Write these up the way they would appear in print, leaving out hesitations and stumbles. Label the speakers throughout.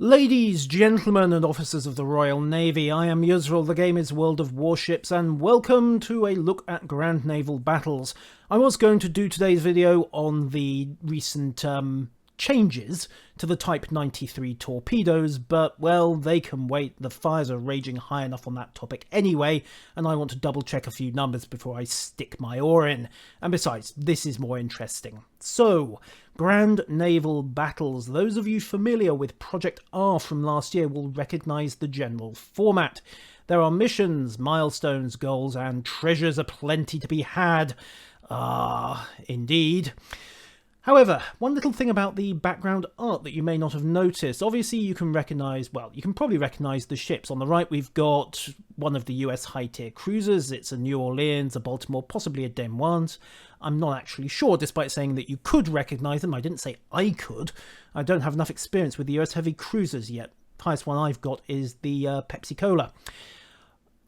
Speaker 1: Ladies, gentlemen and officers of the Royal Navy, I am Yusril, the game is World of Warships, and welcome to a look at Grand Naval Battles. I was going to do today's video on the recent changes to the Type 93 torpedoes, but, well, they can wait. The fires are raging high enough on that topic anyway, and I want to double check a few numbers before I stick my oar in. And besides, this is more interesting. So, Grand Naval Battles. Those of you familiar with Project R from last year will recognise the general format. There are missions, milestones, goals, and treasures aplenty to be had. Indeed. However, one little thing about the background art that you may not have noticed. Obviously, you can probably recognise the ships. On the right, we've got one of the US high-tier cruisers. It's a New Orleans, a Baltimore, possibly a Des Moines. I'm not actually sure, despite saying that you could recognise them. I didn't say I could. I don't have enough experience with the US heavy cruisers yet. The highest one I've got is the Pepsi Cola.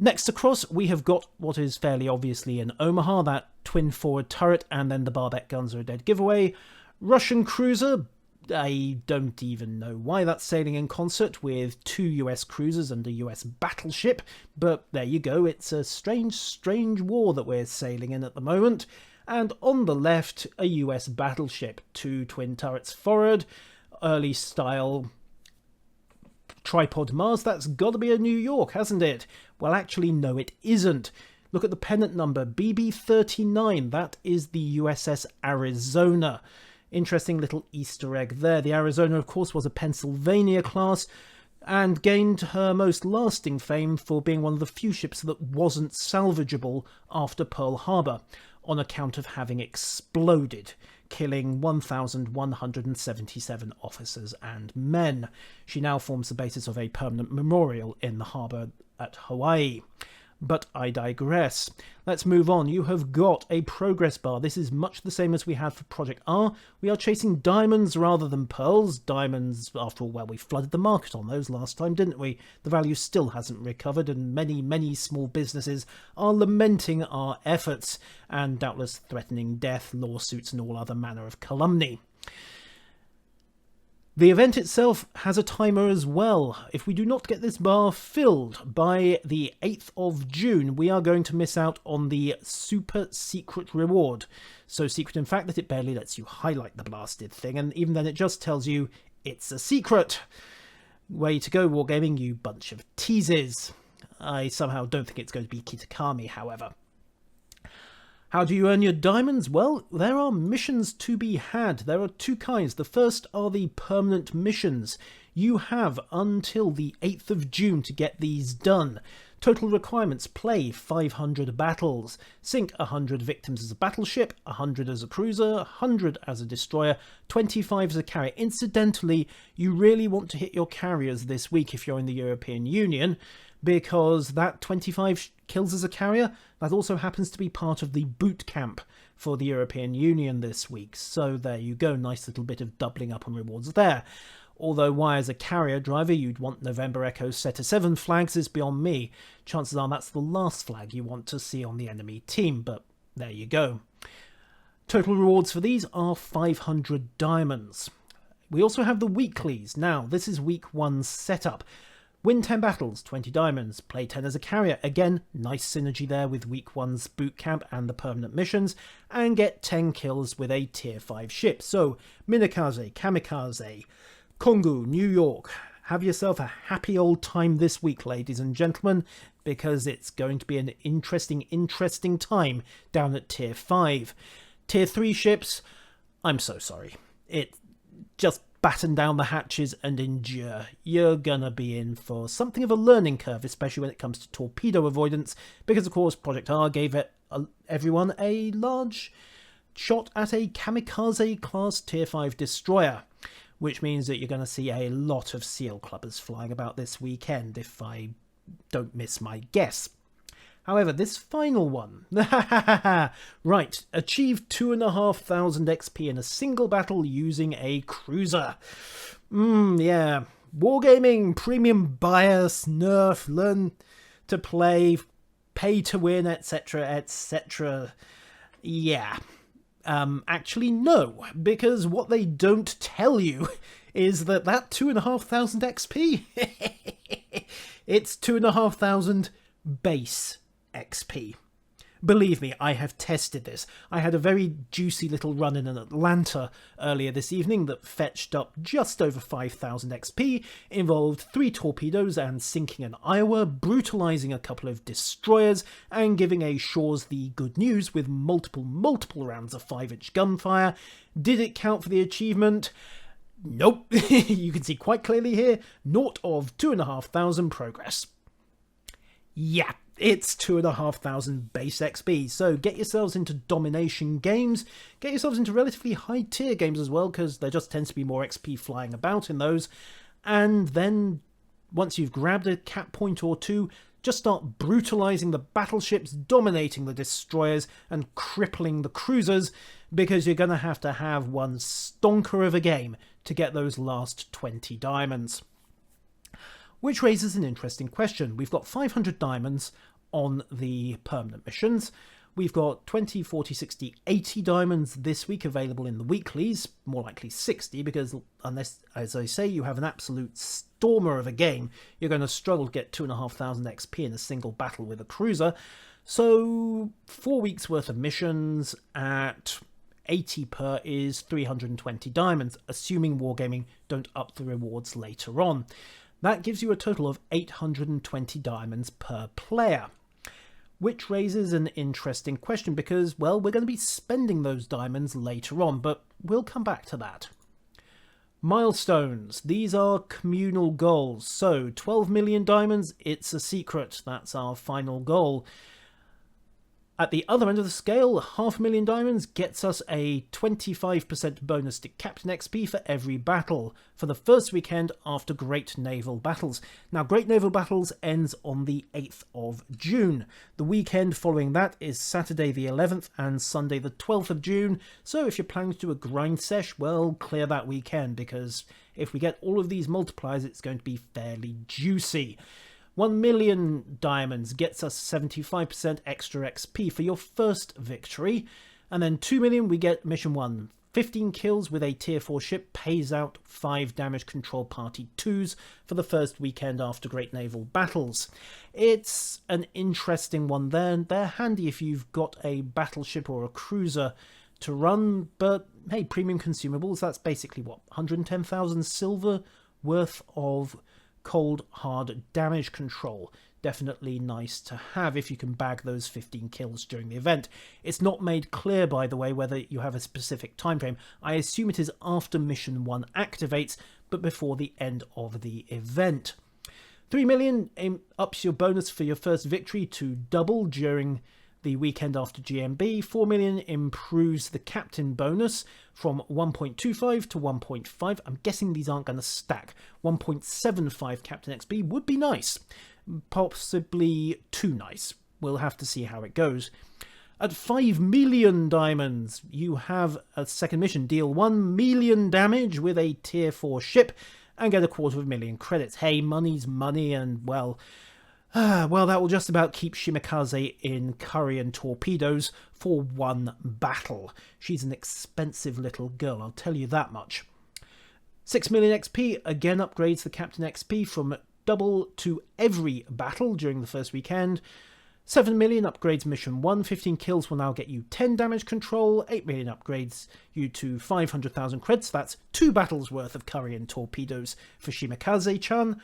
Speaker 1: Next across, we have got what is fairly obviously an Omaha, that twin forward turret, and then the barbette guns are a dead giveaway. Russian cruiser, I don't even know why that's sailing in concert with two US cruisers and a US battleship, but there you go, it's a strange, strange war that we're sailing in at the moment. And on the left, a US battleship, two twin turrets forward, early style tripod mast. That's got to be a New York, hasn't it? Well, actually, no, it isn't. Look at the pennant number, BB39. That is the USS Arizona. Interesting little Easter egg there. The Arizona, of course, was a Pennsylvania class and gained her most lasting fame for being one of the few ships that wasn't salvageable after Pearl Harbor on account of having exploded, killing 1,177 officers and men. She now forms the basis of a permanent memorial in the harbour at Hawaii. But I digress. Let's move on. You have got a progress bar. This is much the same as we had for Project R. We are chasing diamonds rather than pearls. Diamonds, after all, well, we flooded the market on those last time, didn't we? The value still hasn't recovered, and many, many small businesses are lamenting our efforts and doubtless threatening death, lawsuits, and all other manner of calumny. The event itself has a timer as well. If we do not get this bar filled by the 8th of June, we are going to miss out on the super secret reward. So secret, in fact, that it barely lets you highlight the blasted thing, and even then it just tells you it's a secret. Way to go, Wargaming, you bunch of teases. I somehow don't think it's going to be Kitakami, however. How do you earn your diamonds? Well, there are missions to be had. There are two kinds. The first are the permanent missions. You have until the 8th of June to get these done. Total requirements: play 500 battles, sink 100 victims as a battleship, 100 as a cruiser, 100 as a destroyer, 25 as a carrier. Incidentally, you really want to hit your carriers this week if you're in the European Union, because that 25 kills as a carrier, that also happens to be part of the boot camp for the European Union this week. So there you go, nice little bit of doubling up on rewards there. Although why as a carrier driver you'd want November Echo Sector 7 flags is beyond me. Chances are that's the last flag you want to see on the enemy team, but there you go. Total rewards for these are 500 diamonds. We also have the weeklies. Now, this is week 1 setup. Win 10 battles, 20 diamonds. Play 10 as a carrier. Again, nice synergy there with week 1's boot camp and the permanent missions. And get 10 kills with a tier 5 ship. So, Minakaze, Kamikaze, Kongu, New York. Have yourself a happy old time this week, ladies and gentlemen, because it's going to be an interesting time down at tier 5. Tier 3 ships, I'm so sorry. It just batten down the hatches and endure. You're gonna be in for something of a learning curve, especially when it comes to torpedo avoidance, because of course Project R gave everyone a large shot at a Kamikaze class tier 5 destroyer, which means that you're going to see a lot of seal clubbers flying about this weekend, if I don't miss my guess. However, this final one, right, achieve 2,500 XP in a single battle using a cruiser. Yeah, Wargaming, premium bias, nerf, learn to play, pay to win, etc, etc. Yeah. Actually, no, because what they don't tell you is that 2,500 XP, it's 2,500 base XP. Believe me, I have tested this. I had a very juicy little run in Atlanta earlier this evening that fetched up just over 5,000 XP, involved 3 torpedoes and sinking an Iowa, brutalising a couple of destroyers, and giving a Shores the good news with multiple rounds of 5-inch gunfire. Did it count for the achievement? Nope. You can see quite clearly here, 0 of 2,500 progress. Yeah. It's 2,500 base XP, so get yourselves into domination games, get yourselves into relatively high tier games as well, because there just tends to be more XP flying about in those, and then once you've grabbed a cap point or two, just start brutalising the battleships, dominating the destroyers, and crippling the cruisers, because you're going to have one stonker of a game to get those last 20 diamonds. Which raises an interesting question. We've got 500 diamonds on the permanent missions. We've got 20, 40, 60, 80 diamonds this week available in the weeklies, more likely 60, because unless, as I say, you have an absolute stormer of a game, you're going to struggle to get 2,500 XP in a single battle with a cruiser. So 4 weeks worth of missions at 80 per is 320 diamonds, assuming Wargaming don't up the rewards later on. That gives you a total of 820 diamonds per player. Which raises an interesting question because, well, we're going to be spending those diamonds later on, but we'll come back to that. Milestones. These are communal goals. So 12 million diamonds, it's a secret. That's our final goal. At the other end of the scale, 500,000 diamonds gets us a 25% bonus to Captain XP for every battle, for the first weekend after Great Naval Battles. Now, Great Naval Battles ends on the 8th of June. The weekend following that is Saturday the 11th and Sunday the 12th of June, so if you're planning to do a grind sesh, well, clear that weekend, because if we get all of these multipliers, it's going to be fairly juicy. 1 million diamonds gets us 75% extra XP for your first victory. And then 2 million, we get mission 1. 15 kills with a tier 4 ship pays out 5 damage control party 2s for the first weekend after Great Naval Battles. It's an interesting one there. They're handy if you've got a battleship or a cruiser to run, but hey, premium consumables, that's basically what, 110,000 silver worth of cold hard damage control. Definitely nice to have if you can bag those 15 kills during the event. It's not made clear, by the way, whether you have a specific time frame. I assume it is after mission 1 activates, but before the end of the event. 3 million ups your bonus for your first victory to double during the weekend after GMB. 4 million improves the captain bonus from 1.25 to 1.5. I'm guessing these aren't going to stack. 1.75 captain XP would be nice. Possibly too nice. We'll have to see how it goes. At 5 million diamonds, you have a second mission. Deal 1 million damage with a tier 4 ship and get 250,000 credits. Hey, money's money, and well, that will just about keep Shimikaze in curry and torpedoes for one battle. She's an expensive little girl, I'll tell you that much. 6 million XP again upgrades the Captain XP from double to every battle during the first weekend. 7 million upgrades mission 1. 15 kills will now get you 10 damage control. 8 million upgrades you to 500,000 credits. That's 2 battles worth of curry and torpedoes for Shimikaze-chan.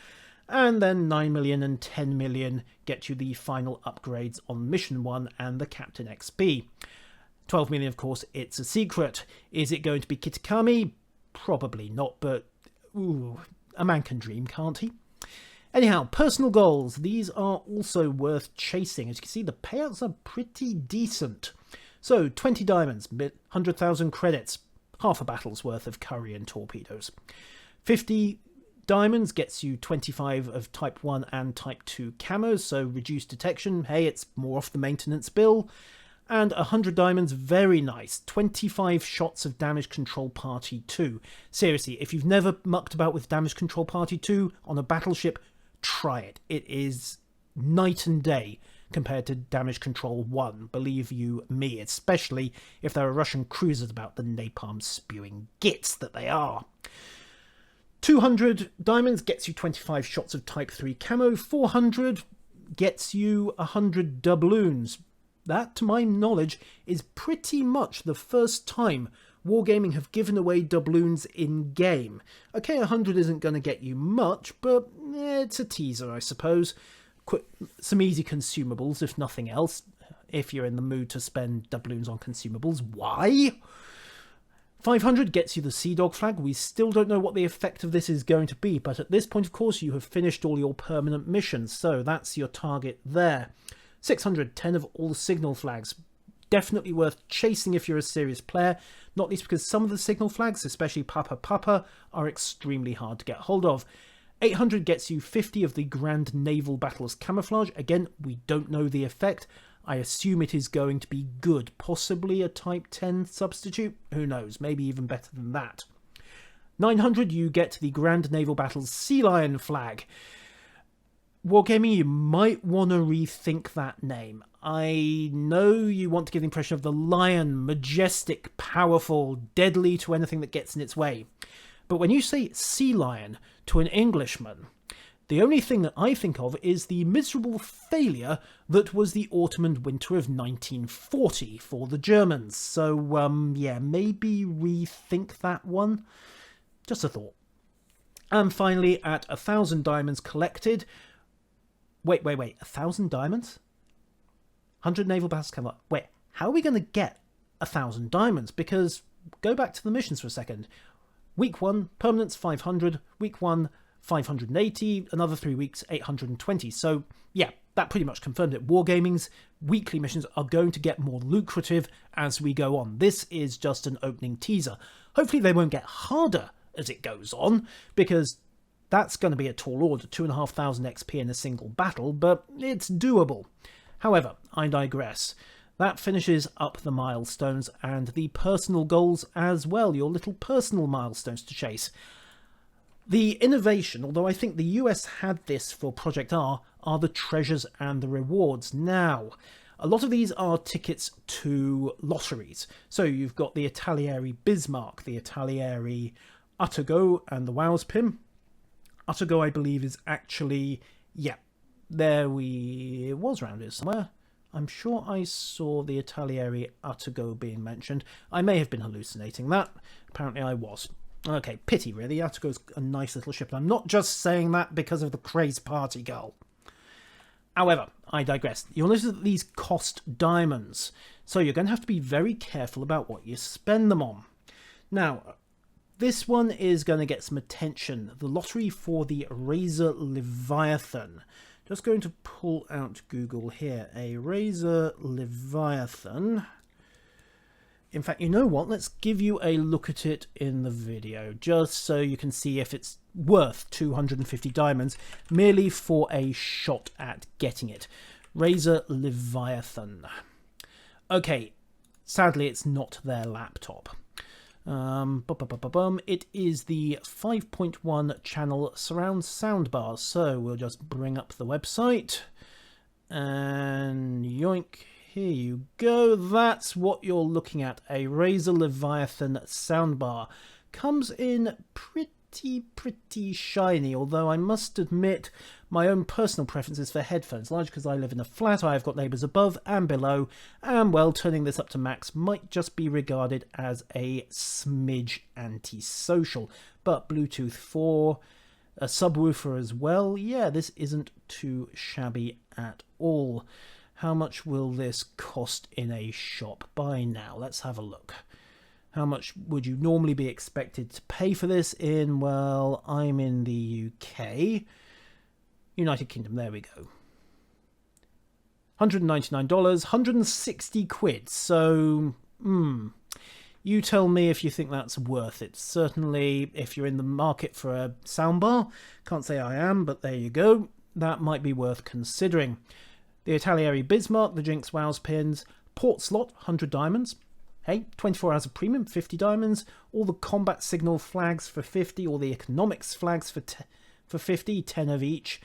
Speaker 1: And then 9 million and 10 million get you the final upgrades on Mission 1 and the Captain XP. 12 million, of course, it's a secret. Is it going to be Kitakami? Probably not, but ooh, a man can dream, can't he? Anyhow, personal goals. These are also worth chasing. As you can see, the payouts are pretty decent. So, 20 diamonds, 100,000 credits, half a battle's worth of curry and torpedoes. 50 diamonds gets you 25 of Type 1 and Type 2 camos, so reduced detection. Hey, it's more off the maintenance bill. And 100 diamonds, very nice. 25 shots of Damage Control Party 2. Seriously, if you've never mucked about with Damage Control Party 2 on a battleship, try it. It is night and day compared to Damage Control 1, believe you me, especially if there are Russian cruisers about the napalm spewing gits that they are. 200 diamonds gets you 25 shots of Type 3 camo. 400 gets you 100 doubloons. That, to my knowledge, is pretty much the first time Wargaming have given away doubloons in-game. Okay, 100 isn't going to get you much, but it's a teaser, I suppose. Some easy consumables, if nothing else. If you're in the mood to spend doubloons on consumables, why? 500 gets you the Sea Dog flag. We still don't know what the effect of this is going to be, but at this point, of course, you have finished all your permanent missions, so that's your target there. 600, 10 of all the signal flags. Definitely worth chasing if you're a serious player, not least because some of the signal flags, especially Papa Papa, are extremely hard to get hold of. 800 gets you 50 of the Grand Naval Battles camouflage. Again, we don't know the effect. I assume it is going to be good. Possibly a Type 10 substitute? Who knows? Maybe even better than that. 900, you get the Grand Naval Battles Sea Lion flag. Wargaming, you might want to rethink that name. I know you want to give the impression of the lion, majestic, powerful, deadly to anything that gets in its way. But when you say sea lion to an Englishman, the only thing that I think of is the miserable failure that was the autumn and winter of 1940 for the Germans. So, yeah, maybe rethink that one. Just a thought. And finally, at 1,000 diamonds collected... Wait, 1,000 diamonds? 100 naval battles come up. Wait, how are we going to get 1,000 diamonds? Because, go back to the missions for a second. Week 1, permanents 500. Week 1, 580. Another 3 weeks, 820. So, yeah, that pretty much confirmed it. Wargaming's weekly missions are going to get more lucrative as we go on. This is just an opening teaser. Hopefully they won't get harder as it goes on, because that's going to be a tall order, 2,500 XP in a single battle, but it's doable. However, I digress. That finishes up the milestones and the personal goals as well, your little personal milestones to chase. The innovation, although I think the US had this for Project R, are the treasures and the rewards. Now, a lot of these are tickets to lotteries. So you've got the Italieri Bismarck, the Italieri Arpeggio, and the Wowspim. Arpeggio, I believe, is actually, yeah, it was around here somewhere. I'm sure I saw the Italieri Arpeggio being mentioned. I may have been hallucinating that. Apparently I was. Okay, pity really. Arpeggio's a nice little ship. And I'm not just saying that because of the crazed party girl. However, I digress. You'll notice that these cost diamonds. So you're going to have to be very careful about what you spend them on. Now, this one is going to get some attention. The lottery for the Razor Leviathan. Just going to pull out Google here. A Razor Leviathan. In fact, you know what? Let's give you a look at it in the video, just so you can see if it's worth 250 diamonds, merely for a shot at getting it. Razor Leviathan. Okay, sadly it's not their laptop. It is the 5.1 channel surround soundbar, so we'll just bring up the website and yoink, here you go. That's what you're looking at, a Razor Leviathan soundbar. Comes in pretty shiny, although I must admit my own personal preferences for headphones, largely because I live in a flat, I've got neighbours above and below, and well, turning this up to max might just be regarded as a smidge antisocial. But Bluetooth 4, a subwoofer as well, yeah, this isn't too shabby at all. How much will this cost in a shop by now? Let's have a look. How much would you normally be expected to pay for this in, well, I'm in the UK. United Kingdom, there we go. $199, 160 quid. So, you tell me if you think that's worth it. Certainly, if you're in the market for a soundbar, can't say I am, but there you go. That might be worth considering. The Italieri Bismarck, the Jinx Wows pins, port slot, 100 diamonds. Hey, 24 hours of premium, 50 diamonds. All the combat signal flags for 50, all the economics flags for 50, 10 of each.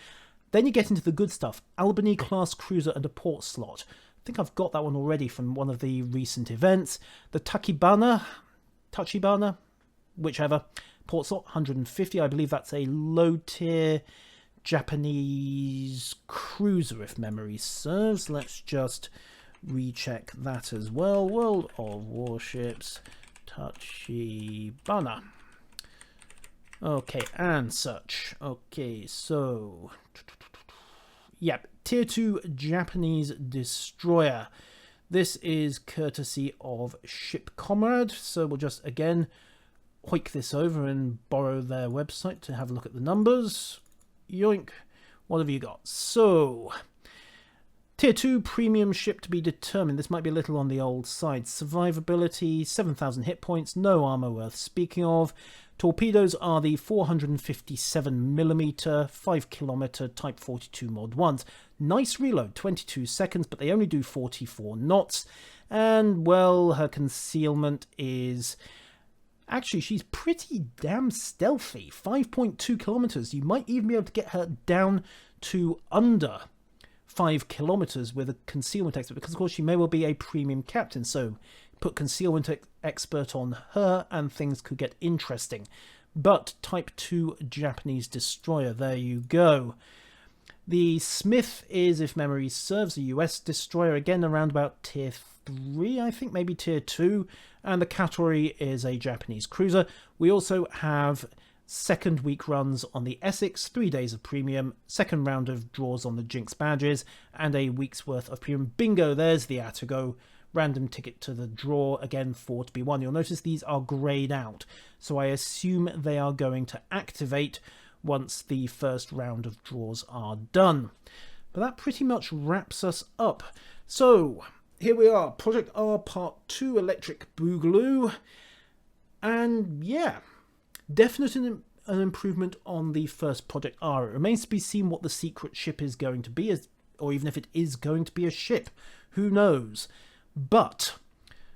Speaker 1: Then you get into the good stuff. Albany class cruiser and a port slot. I think I've got that one already from one of the recent events. The Tachibana, whichever, port slot, 150. I believe that's a low-tier Japanese cruiser, if memory serves. Let's just recheck that as well. World of Warships, Tachibana. Okay, and such. Okay, so... Yep, Tier 2 Japanese destroyer. This is courtesy of Ship Comrade, so we'll just, again, hoik this over and borrow their website to have a look at the numbers. Yoink. What have you got? So, Tier 2 premium ship to be determined. This might be a little on the old side. Survivability, 7,000 hit points, no armor worth speaking of. Torpedoes are the 457mm, 5km Type 42 Mod 1s. Nice reload, 22 seconds, but they only do 44 knots. And, well, her concealment is... Actually, she's pretty damn stealthy. 5.2 kilometers. You might even be able to get her down to under 5 kilometers with a concealment expert, because, of course, she may well be a premium captain. So put concealment expert on her and things could get interesting. But Type 2 Japanese destroyer, there you go. The Smith is, if memory serves, a US destroyer, again around about Tier 3, I think, maybe Tier 2. And the Katori is a Japanese cruiser. We also have second week runs on the Essex, 3 days of premium, second round of draws on the Jinx badges, and a week's worth of premium. Bingo, there's the Atago. Random ticket to the draw, again 4 to be won. You'll notice these are greyed out, so I assume they are going to activate once the first round of draws are done. But that pretty much wraps us up. So, here we are, Project R Part 2 Electric Boogaloo. And yeah, definite an improvement on the first Project R. It remains to be seen what the secret ship is going to be, or even if it is going to be a ship. Who knows? But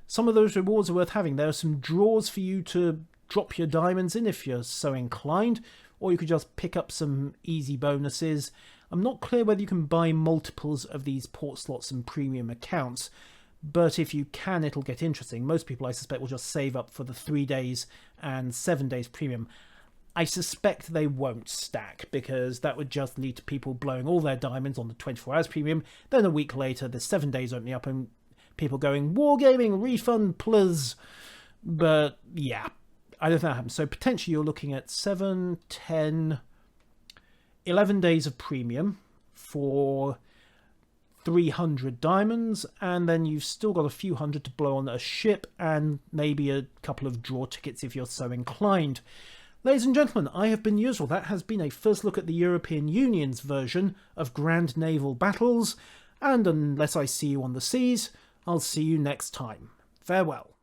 Speaker 1: some of those rewards are worth having. There are some draws for you to drop your diamonds in if you're so inclined, or you could just pick up some easy bonuses. I'm not clear whether you can buy multiples of these port slots and premium accounts, but if you can, it'll get interesting. Most people, I suspect, will just save up for the 3 days and 7 days premium. I suspect they won't stack, because that would just lead to people blowing all their diamonds on the 24 hours premium. Then a week later, the 7 days opening up and people going, Wargaming, refund, please. But yeah, I don't think that happens. So potentially you're looking at 7, 10, 11 days of premium for 300 diamonds, and then you've still got a few hundred to blow on a ship and maybe a couple of draw tickets if you're so inclined. Ladies and gentlemen, I have been Yusril. That has been a first look at the European Union's version of Grand Naval Battles, and unless I see you on the seas, I'll see you next time. Farewell.